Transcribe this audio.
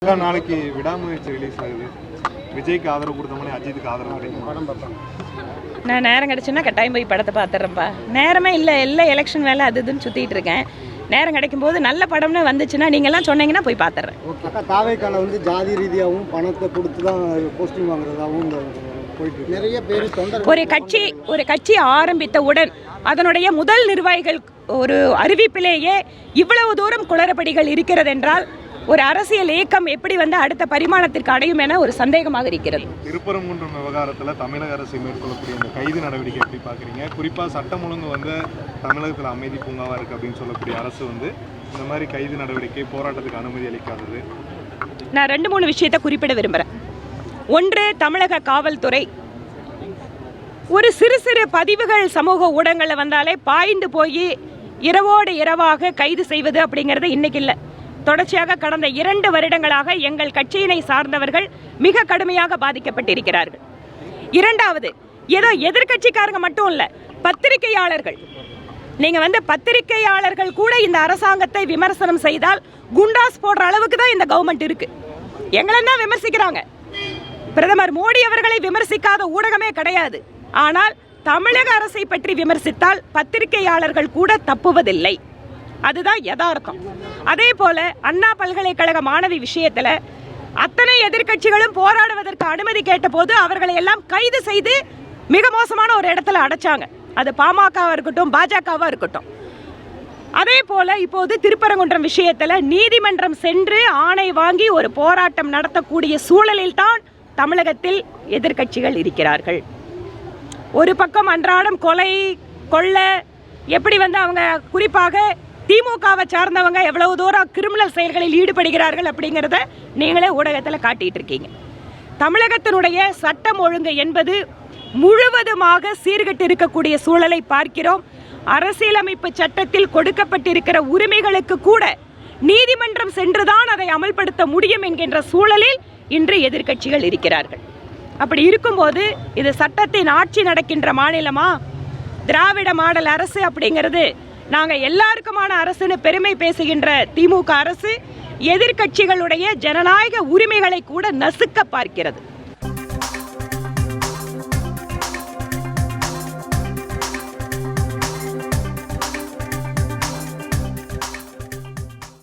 நாளைக்கு விடாமுயற்சி ரிலீஸ் ஆகுது. விஜய்க்கு ஆதரவு கொடுத்த மாதிரி அஜித்துக்கு ஆதரவு கிடைக்கும். படம் பார்ப்பாங்க. நான் நேரம் கிடச்சுன்னா கட்டாயம் போய் படத்தை பார்த்துட்றேன்ப்பா. நேரமே இல்லை, எல்லாம் எலெக்ஷன் வேலை அது இதுன்னு சுற்றிட்டு இருக்கேன். நேரம் கிடைக்கும் போது நல்ல படம்னு வந்துச்சுன்னா நீங்கள்லாம் சொன்னீங்கன்னா போய் பார்த்துட்றேன். அக்கா தாவேக்கால வந்து ஜாதி ரீதியாகவும் பணத்தை கொடுத்து தான் போஸ்டிங் வாங்குறதாகவும் போயிட்டு நிறைய பேர் தொண்டர். ஒரு கட்சி ஆரம்பித்தவுடன் அதனுடைய முதல் நிர்வாகிகள் ஒரு அறிவிப்பிலேயே இவ்வளவு தூரம் குளறுபடிகள் இருக்கிறது என்றால் ஒரு அரசியல் இயக்கம் எப்படி வந்து அடுத்த பரிமாணத்திற்கு அடையும் என ஒரு சந்தேகமாக இருக்கிறது. திருப்பரங்குன்றம் விவகாரத்தில் தமிழக அரசு மேற்கொள்ளக்கூடிய இந்த கைது நடவடிக்கை எப்படி பார்க்குறீங்க? குறிப்பாக சட்டம் ஒழுங்கு வந்து தமிழகத்தில் அமைதி பூங்காவாக இருக்குது அப்படின்னு சொல்லக்கூடிய அரசு வந்து இந்த மாதிரி கைது நடவடிக்கை போராட்டத்துக்கு அனுமதி அளிக்காதது. நான் 2-3 விஷயத்தை குறிப்பிட விரும்புகிறேன். ஒன்று, தமிழக காவல்துறை ஒரு சிறு சிறு பதிவுகள் சமூக ஊடகங்களில் வந்தாலே பாய்ந்து போய் இரவோடு இரவாக கைது செய்வது அப்படிங்கிறது இன்னைக்கு இல்லை. தொடர்ச்சியாக கடந்த 2 வருடங்களாக எங்கள் கட்சியினை சார்ந்தவர்கள் மிக கடுமையாக பாதிக்கப்பட்டிருக்கிறார்கள். இரண்டாவது, ஏதோ எதிர்கட்சிக்காரங்க மட்டும் இல்லை, பத்திரிகையாளர்கள். நீங்கள் வந்து பத்திரிகையாளர்கள் கூட இந்த அரசாங்கத்தை விமர்சனம் செய்தால் குண்டாஸ் போடுற அளவுக்கு தான் இந்த கவர்மெண்ட் இருக்கு. எங்களை தான் விமர்சிக்கிறாங்க. பிரதமர் மோடி அவர்களை விமர்சிக்காத ஊடகமே கிடையாது. ஆனால் தமிழக அரசை பற்றி விமர்சித்தால் பத்திரிகையாளர்கள் கூட தப்புவதில்லை. அதுதான் யதார்த்தம். அதே போல அண்ணா பல்கலைக்கழக மாணவி விஷயத்தில் அத்தனை எதிர்கட்சிகளும் போராடுவதற்கு அனுமதி கேட்ட போது அவர்களை எல்லாம் கைது செய்து மிக மோசமான ஒரு இடத்துல அடைச்சாங்க. அது பாமகவாக இருக்கட்டும், பாஜகவாக இருக்கட்டும். அதே போல இப்போது திருப்பரங்குன்றம் விஷயத்தில் நீதிமன்றம் சென்று ஆணை வாங்கி ஒரு போராட்டம் நடத்தக்கூடிய சூழலில் தான் தமிழகத்தில் எதிர்கட்சிகள் இருக்கிறார்கள். ஒரு பக்கம் அன்றாடம் கொலை கொள்ளை எப்படி வந்து அவங்க குறிப்பாக திமுகவை சார்ந்தவங்க எவ்வளவு தூரம் கிரிமினல் செயல்களில் ஈடுபடுகிறார்கள் அப்படிங்கிறத நீங்களே ஊடகத்தில் காட்டிட்டு இருக்கீங்க. தமிழகத்தினுடைய சட்டம் ஒழுங்கு என்பது முழுவதுமாக சீர்கட்டு இருக்கக்கூடிய சூழலை பார்க்கிறோம். அரசியலமைப்பு சட்டத்தில் கொடுக்கப்பட்டிருக்கிற உரிமைகளுக்கு கூட நீதிமன்றம் சென்றுதான் அதை அமல்படுத்த முடியும் என்கின்ற சூழலில் இன்று எதிர்கட்சிகள் இருக்கிறார்கள். அப்படி இருக்கும்போது இது சட்டத்தின் ஆட்சி நடக்கின்ற மாநிலமா? திராவிட மாடல் அரசு அப்படிங்கிறது நாங்கள் எல்லாருக்குமான அரசுன்னு பெருமை பேசுகின்ற திமுக அரசு எதிர்கட்சிகளுடைய ஜனநாயக உரிமைகளை கூட நசுக்க பார்க்கிறது.